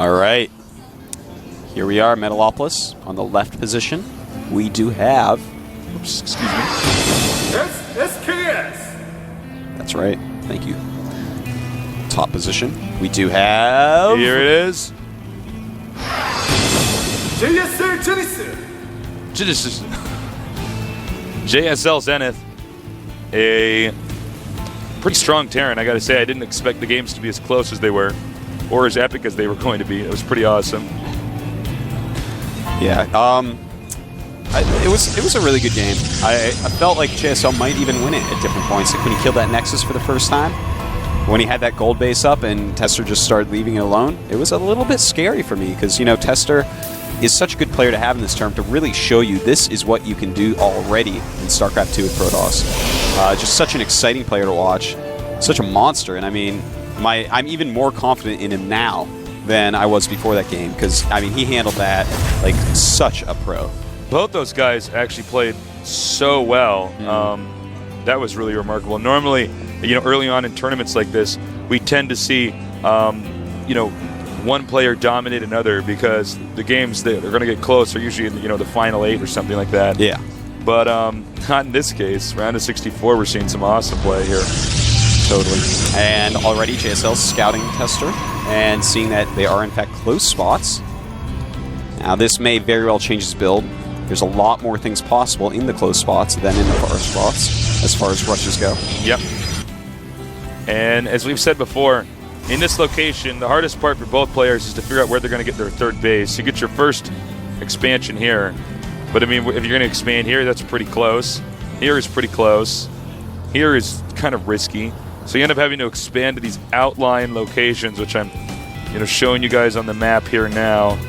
All right. Here we are, Metalopolis on the left position. We do have... Oops, excuse me. SKS! That's right. Thank you. Top position. We do have... Here it is. JSL Genesis! JSL Zenith. A pretty strong Terran, I gotta say. I didn't expect the games to be as close as they were, or as epic as they were going to be. It was pretty awesome. Yeah, it was a really good game. I felt like JSL might even win it at different points. Like when he killed that Nexus for the first time, when he had that gold base up and TricKsteR just started leaving it alone, it was a little bit scary for me because, you know, TricKsteR is such a good player to have in this term to really show you this is what you can do already in StarCraft 2 with Protoss. Just such an exciting player to watch, such a monster, and I mean, I'm even more confident in him now than I was before that game because, I mean, he handled that like such a pro. Both those guys actually played so well. That was really remarkable. Normally, you know, early on in tournaments like this, we tend to see, you know, one player dominate another because the games that are going to get close are usually in, you know, the final 8 or something like that. Yeah. But not in this case. Round of 64, we're seeing some awesome play here. Totally. And already JSL's scouting TricKsteR and seeing that they are in fact close spots. Now this may very well change his build. There's a lot more things possible in the close spots than in the far spots as far as rushes go. Yep. And as we've said before, in this location, the hardest part for both players is to figure out where they're going to get their third base. You get your first expansion here, but I mean, if you're going to expand here, that's pretty close. Here is pretty close. Here is kind of risky. So you end up having to expand to these outlying locations, which I'm, you know, showing you guys on the map here now.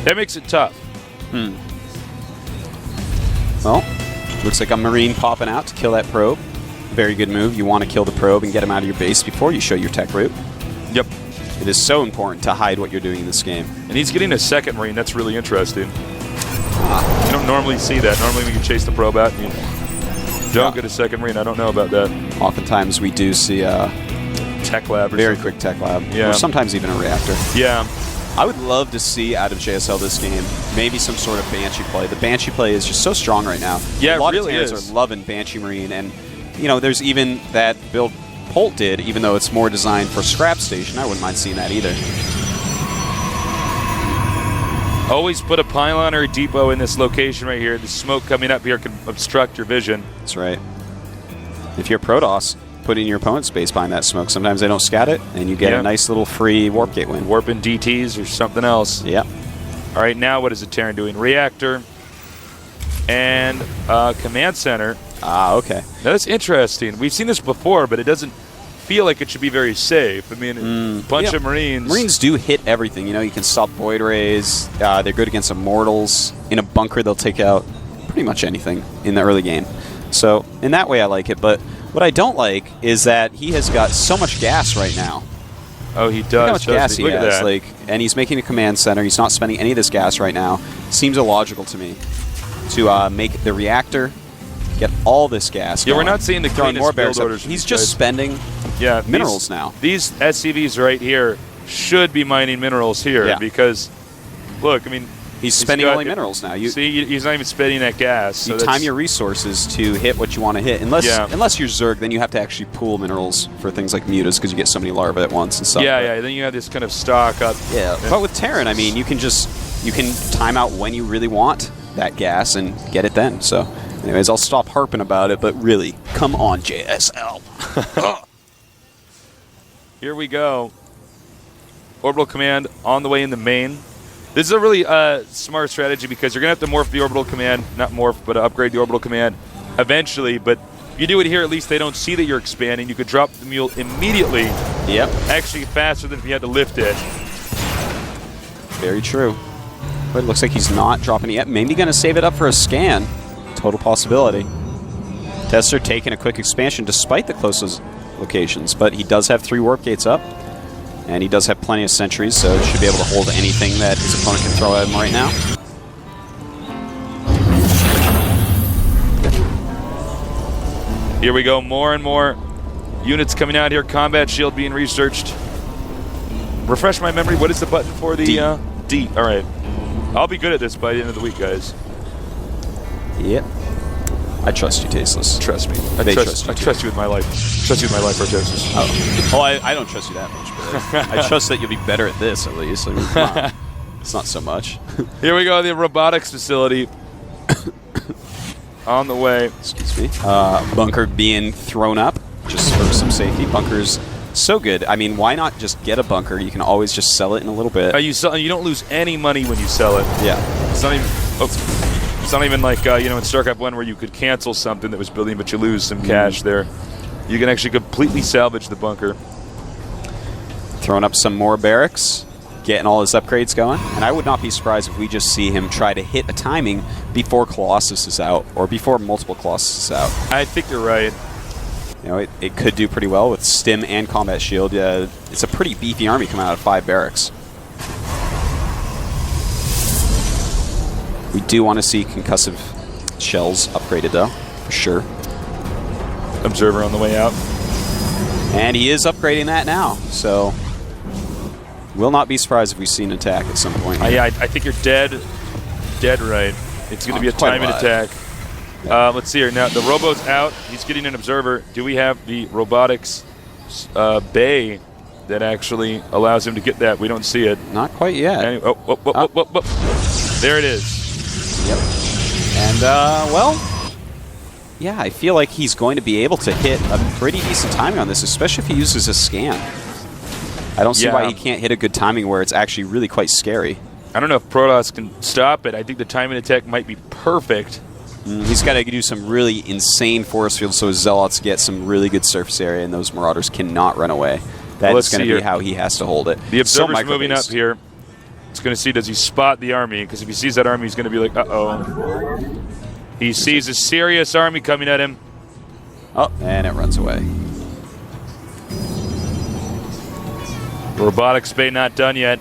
That makes it tough. Well, looks like a Marine popping out to kill that probe. Very good move. You want to kill the probe and get him out of your base before you show your tech route. Yep. It is so important to hide what you're doing in this game. And he's getting a second Marine. That's really interesting. You don't normally see that. Normally we can chase the probe out and you don't get a second Marine. I don't know about that. Oftentimes we do see a tech lab or very something. quick tech lab. Yeah. Or sometimes even a reactor. Yeah. I would love to see out of JSL this game maybe some sort of Banshee play. The Banshee play is just so strong right now. Yeah, a lot it really of Terrans are loving Banshee Marine, and you know, there's even that build Polt did, even though it's more designed for Scrap Station. I wouldn't mind seeing that either. Always put a pylon or a depot in this location right here. The smoke coming up here can obstruct your vision. That's right. If you're Protoss, put in your opponent's base behind that smoke. Sometimes they don't scat it, and you get a nice little free warp gate win. Warping DTs or something else. Yep. All right, now what is the Terran doing? Reactor and command center. Ah, okay. Now that's interesting. We've seen this before, but it doesn't feel like it should be very safe. I mean, bunch of Marines. Marines do hit everything. You know, you can stop Void Rays. They're good against Immortals. In a bunker, they'll take out pretty much anything in the early game. So, in that way, I like it. But what I don't like is that he has got so much gas right now. Oh, he does. Look how much gas he Look at has. that. Like, and he's making a command center. He's not spending any of this gas right now. Seems illogical to me to make the reactor get all this gas. Yeah, going. we're not seeing the Throwing more cleanest build barracks up. orders. He's just spending minerals now. These SCVs right here should be mining minerals here because, look, I mean, he's spending only minerals now. You see, he's not even spending that gas. So you time your resources to hit what you want to hit. Unless you're Zerg, then you have to actually pool minerals for things like mutas because you get so many larvae at once and stuff. Yeah. Then you have this kind of stock up. Yeah, but with Terran, I mean, you can time out when you really want that gas and get it then. So, anyways, I'll stop harping about it. But really, come on, JSL. Here we go. Orbital command on the way in the main. This is a really smart strategy because you're going to have to morph the orbital command, not morph, but upgrade the orbital command eventually. But if you do it here, at least they don't see that you're expanding. You could drop the mule immediately. Yep. Actually faster than if you had to lift it. Very true. But it looks like he's not dropping it yet. Maybe going to save it up for a scan. Total possibility. TricKsteR taking a quick expansion despite the closest locations, but he does have 3 warp gates up. And he does have plenty of sentries, so he should be able to hold anything that his opponent can throw at him right now. Here we go, more and more units coming out here. Combat shield being researched. Refresh my memory. What is the button for the D? D. All right. I'll be good at this by the end of the week, guys. Yep. I trust you, Tasteless. Trust me. They trust you. I trust you with my life. Trust you with my life, Artosis. Oh, I don't trust you that much, but I trust that you'll be better at this, at least. I mean, come on. It's not so much. Here we go, the robotics facility. On the way. Excuse me. Bunker being thrown up, just for some safety. Bunker's so good. I mean, why not just get a bunker? You can always just sell it in a little bit. You don't lose any money when you sell it. Yeah. It's not even... It's not even like, in StarCraft 1 where you could cancel something that was building, but you lose some cash there. You can actually completely salvage the bunker. Throwing up some more barracks, getting all his upgrades going. And I would not be surprised if we just see him try to hit a timing before Colossus is out, or before multiple Colossus is out. I think you're right. You know, it could do pretty well with Stim and Combat Shield. It's a pretty beefy army coming out of 5 barracks. We do want to see concussive shells upgraded, though, for sure. Observer on the way out. And he is upgrading that now, so will not be surprised if we see an attack at some point. Yeah, I think you're dead right. It's going to be a timing attack. Let's see here. Now, the Robo's out. He's getting an observer. Do we have the robotics bay that actually allows him to get that? We don't see it. Not quite yet. There it is. Yep. And, well, yeah, I feel like he's going to be able to hit a pretty decent timing on this, especially if he uses a scan. I don't see why he can't hit a good timing where it's actually really quite scary. I don't know if Protoss can stop it. I think the timing attack might be perfect. He's got to do some really insane force fields so his Zealots get some really good surface area and those Marauders cannot run away. That is going to be how he has to hold it. The Observer's moving up here. It's going to see, does he spot the army? Because if he sees that army, he's going to be like, uh-oh. He sees a serious army coming at him. Oh, and it runs away. Robotics bay not done yet.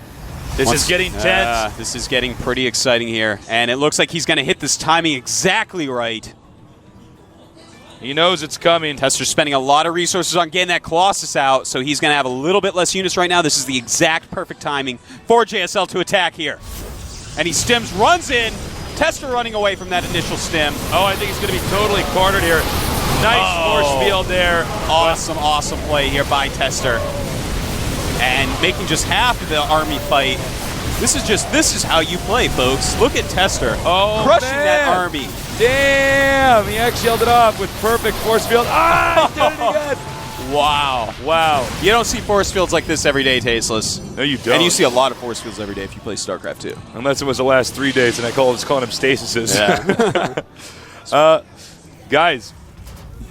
This is getting tense. This is getting pretty exciting here. And it looks like he's going to hit this timing exactly right. He knows it's coming. TricKsteR's spending a lot of resources on getting that Colossus out, so he's going to have a little bit less units right now. This is the exact perfect timing for JSL to attack here. And he stims, runs in. TricKsteR running away from that initial stim. Oh, I think he's going to be totally cornered here. Nice force field there. Awesome, awesome play here by TricKsteR. And making just half of the army fight. This is how you play, folks. Look at TricKsteR crushing that army. Damn! He actually held it off with perfect force field. Ah! He did it again! Wow. You don't see force fields like this every day, Tasteless. No, you don't. And you see a lot of force fields every day if you play StarCraft 2. Unless it was the last 3 days and I was calling them stasises. Yeah. Guys,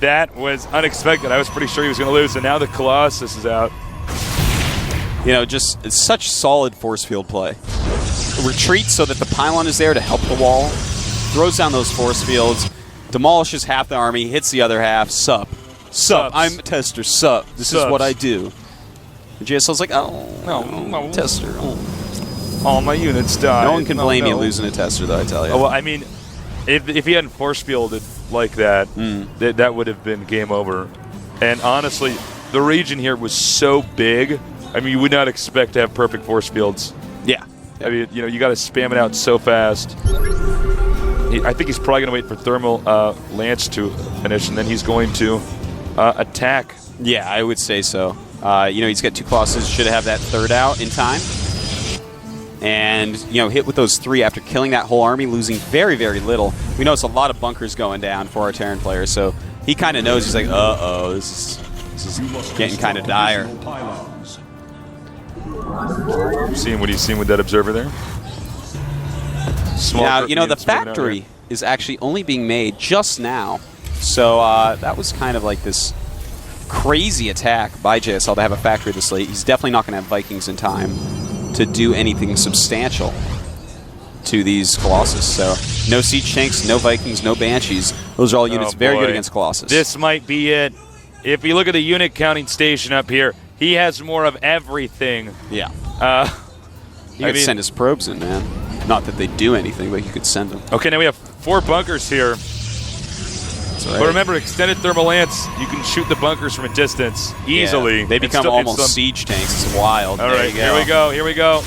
that was unexpected. I was pretty sure he was going to lose, and now the Colossus is out. You know, just it's such solid force field play. Retreat so that the pylon is there to help the wall. Throws down those force fields, demolishes half the army, hits the other half. Sup. I'm TricKsteR. Sup. This is what I do. And JSL's like, oh, no, TricKsteR. Oh. All my units died. No one can blame you losing a TricKsteR, though, I tell you. Oh, well, I mean, if he hadn't force fielded like that, that would have been game over. And honestly, the region here was so big. I mean, you would not expect to have perfect force fields. Yeah. I mean, you got to spam it out so fast. I think he's probably going to wait for thermal lance to finish, and then he's going to attack. Yeah, I would say so. He's got 2 Colossus, should have that third out in time. And, hit with those 3 after killing that whole army, losing very, very little. We notice a lot of bunkers going down for our Terran players, so he kind of knows. He's like, uh-oh, this is getting kind of dire. Seeing what he's seen with that observer there. Now, the factory is actually only being made just now. So that was kind of like this crazy attack by JSL to have a factory this late. He's definitely not going to have Vikings in time to do anything substantial to these Colossus. So no siege tanks, no Vikings, no Banshees. Those are all units very good against Colossus. This might be it. If you look at the unit counting station up here, he has more of everything. Yeah. He could send his probes in, man. Not that they do anything, but you could send them. Okay, now we have 4 bunkers here. That's right. But remember, extended thermal lance, you can shoot the bunkers from a distance easily. Yeah, they become almost siege tanks. It's wild. All right, here we go. Here we go.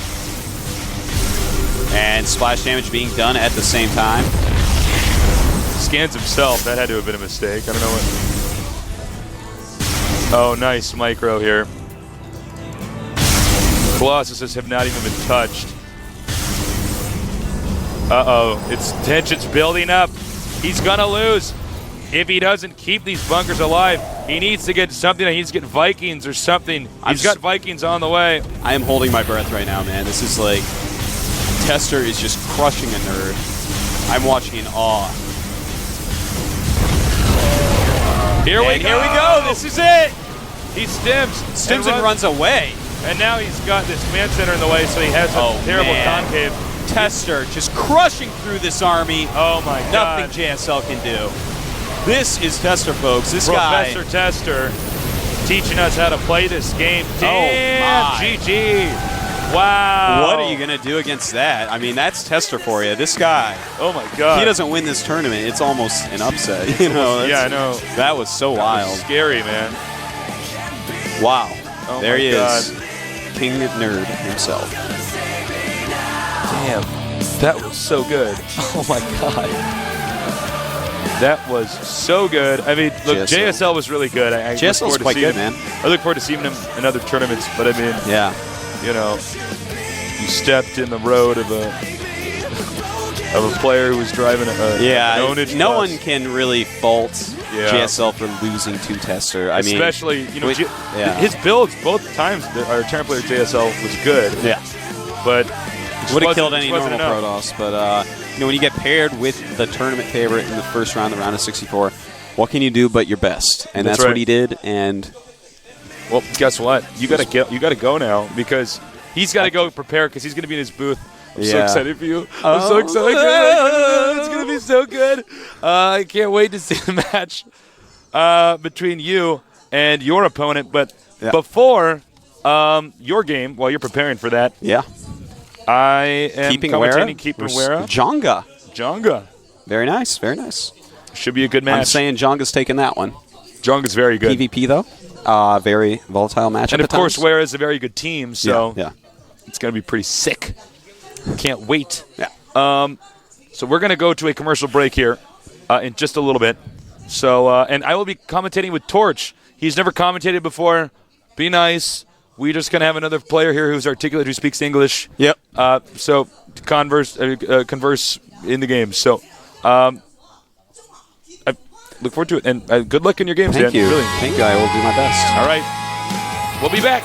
And splash damage being done at the same time. Scans himself. That had to have been a mistake. I don't know what. Oh, nice micro here. Colossuses have not even been touched. Uh-oh. It's tension's building up. He's going to lose. If he doesn't keep these bunkers alive, he needs to get something. He needs to get Vikings or something. He's got Vikings on the way. I am holding my breath right now, man. This is like... TricKsteR is just crushing a nerd. I'm watching in awe. Here we go. This is it. He stims and runs away. And now he's got this command center in the way, so he has a terrible concave. TricKsteR just crushing through this army. Oh my God. Nothing JSL can do. This is TricKsteR, folks. This guy. Professor TricKsteR teaching us how to play this game. Damn, GG. Wow. What are you going to do against that? I mean, that's TricKsteR for you. This guy. Oh my God. He doesn't win this tournament. It's almost an upset. You know. Yeah, I know. That was so wild. Was scary, man. Wow. Oh there he God. is. King Nerd himself. Damn. That was so good. Oh my God. That was so good. I mean, look, JSL was really good. JSL is quite good, man. I look forward to seeing him in other tournaments, but I mean, yeah. You know, you stepped in the road of a player who was driving an ownage no bus. one can really fault JSL for losing to TricKsteR. I mean, especially, you know, his builds both times our Terran player JSL was good. Yeah, but would have killed any normal Protoss. But you know, when you get paired with the tournament favorite in the first round, the round of 64, what can you do but your best? And that's what he did. And well, guess what? You gotta go now because he's got to go prepare because he's gonna be in his booth. I'm so excited for you. I'm so excited. It's gonna be so good. I can't wait to see the match between you and your opponent. But before your game, while you're preparing for that, I am commentating Keeping Wera. Jonga. Very nice. Very nice. Should be a good match. I'm saying Jonga's taking that one. Jonga's very good. PvP though. Very volatile matchup. And of course, Wera is a very good team, so yeah. It's going to be pretty sick. Can't wait. Yeah. So we're going to go to a commercial break here in just a little bit. So and I will be commentating with Torch. He's never commentated before. Be nice. We're just going to have another player here who's articulate, who speaks English. Yep. So converse in the game. So I look forward to it. And good luck in your games, Thank you. Really. Thank you. I will do my best. All right. We'll be back.